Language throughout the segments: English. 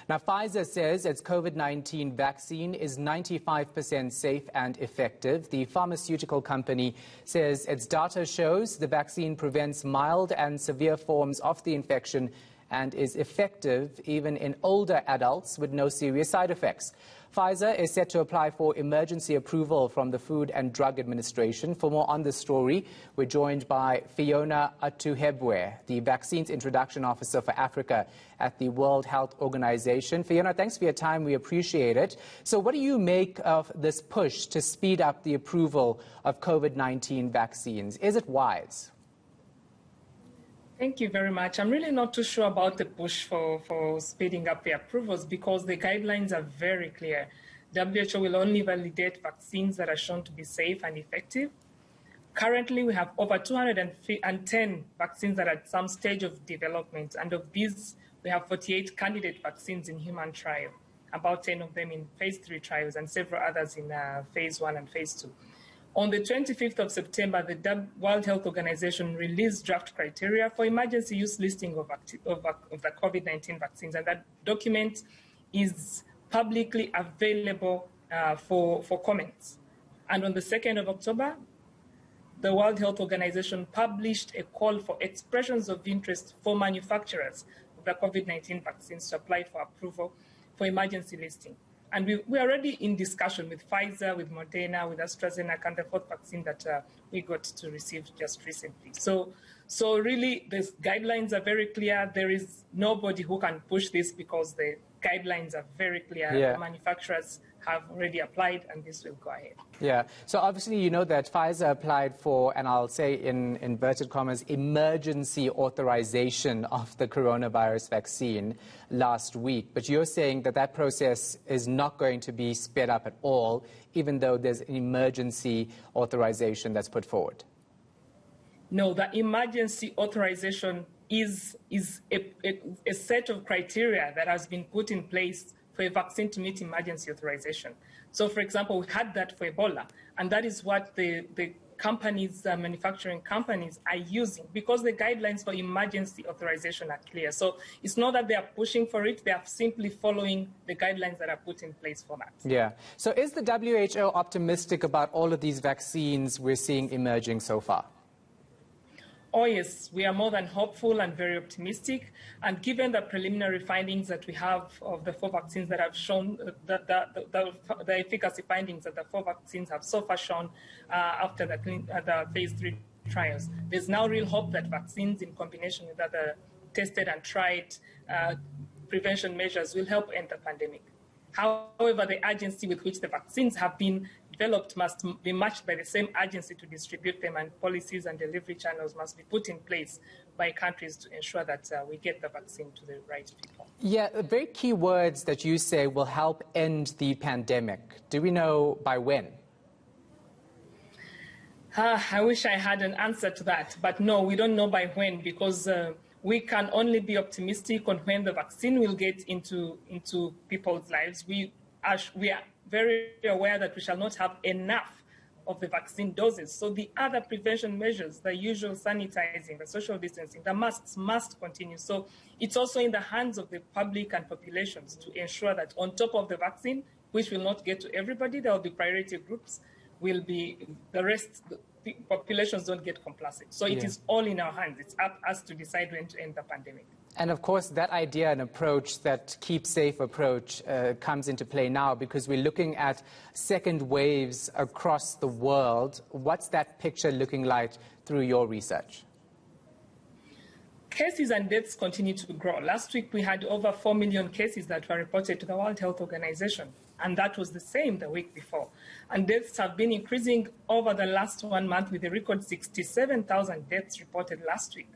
Now, Pfizer says its COVID-19 vaccine is 95% safe and effective. The pharmaceutical company says its data shows the vaccine prevents mild and severe forms of the infection and is effective even in older adults with no serious side effects. Pfizer is set to apply for emergency approval from the Food and Drug Administration. For more on this story, we're joined by Phionah Atu-hebwe, the Vaccines Introduction Officer for Africa at the World Health Organization. Phionah, thanks for your time. We appreciate it. So what do you make of this push to speed up the approval of COVID-19 vaccines? Is it wise? Thank you very much. I'm really not too sure about the push for speeding up the approvals because the guidelines are very clear. WHO will only validate vaccines that are shown to be safe and effective. Currently, we have over 210 vaccines that are at some stage of development, and of these, we have 48 candidate vaccines in human trial, about 10 of them in phase 3 trials and several others in phase 1 and phase 2. On the 25th of September, the World Health Organization released draft criteria for emergency use listing of the COVID-19 vaccines, and that document is publicly available for comments. And on the 2nd of October, the World Health Organization published a call for expressions of interest for manufacturers of the COVID-19 vaccines to apply for approval for emergency listing. And we're already in discussion with Pfizer, with Moderna, with AstraZeneca, and the fourth vaccine that we got to receive just recently. So really, the guidelines are very clear. There is nobody who can push this because the guidelines are very clear. Yeah. The manufacturers have already applied, and this will go ahead. Yeah. So obviously, you know that Pfizer applied for, and I'll say in inverted commas, emergency authorization of the coronavirus vaccine last week. But you're saying that that process is not going to be sped up at all, even though there's an emergency authorization that's put forward. No, the emergency authorization is a set of criteria that has been put in place for a vaccine to meet emergency authorization. So, for example, we had that for Ebola, and that is what the companies, manufacturing companies, are using because the guidelines for emergency authorization are clear. So it's not that they are pushing for it, they are simply following the guidelines that are put in place for that. Yeah. So is the WHO optimistic about all of these vaccines we're seeing emerging so far? Oh, yes, we are more than hopeful and very optimistic. And given the preliminary findings that we have of the 4 vaccines that have shown, the efficacy findings that the 4 vaccines have so far shown after the phase 3 trials, there's now real hope that vaccines in combination with other tested and tried prevention measures will help end the pandemic. However, the urgency with which the vaccines have been developed must be matched by the same urgency to distribute them, and policies and delivery channels must be put in place by countries to ensure that we get the vaccine to the right people. Yeah, very key words that you say will help end the pandemic. Do we know by when? I wish I had an answer to that, but no, we don't know by when because we can only be optimistic on when the vaccine will get into people's lives. We are very aware that we shall not have enough of the vaccine doses. So the other prevention measures, the usual sanitizing, the social distancing, the masks must continue. So it's also in the hands of the public and populations to ensure that on top of the vaccine, which will not get to everybody, there will be priority groups, will be the rest, the populations don't get complacent. So it is all in our hands. It's up to us to decide when to end the pandemic. And of course, that idea and approach, that keep safe approach, comes into play now because we're looking at second waves across the world. What's that picture looking like through your research? Cases and deaths continue to grow. Last week, we had over 4 million cases that were reported to the World Health Organization, and that was the same the week before. And deaths have been increasing over the last 1 month with a record 67,000 deaths reported last week.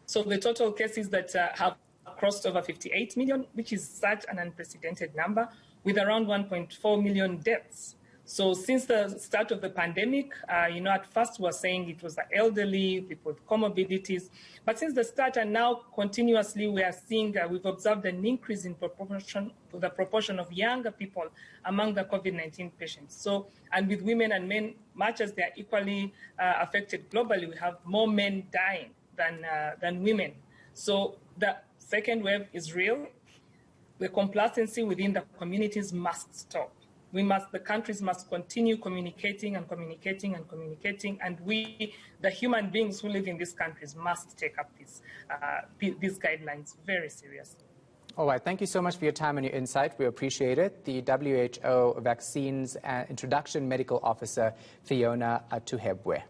So the total cases that have crossed over 58 million, which is such an unprecedented number, with around 1.4 million deaths. So since the start of the pandemic, at first we were saying it was the elderly, people with comorbidities. But since the start and now continuously we are seeing, we've observed an increase in the proportion of younger people among the COVID-19 patients. So, and with women and men, much as they are equally affected globally, we have more men dying than women. So the second wave is real. The complacency within the communities must stop. The countries must continue communicating and communicating and communicating, and we, the human beings who live in these countries, must take up these guidelines very seriously. All right, thank you so much for your time and your insight. We appreciate it. The WHO Vaccines and Introduction Medical Officer, Phionah Atu-hebwe.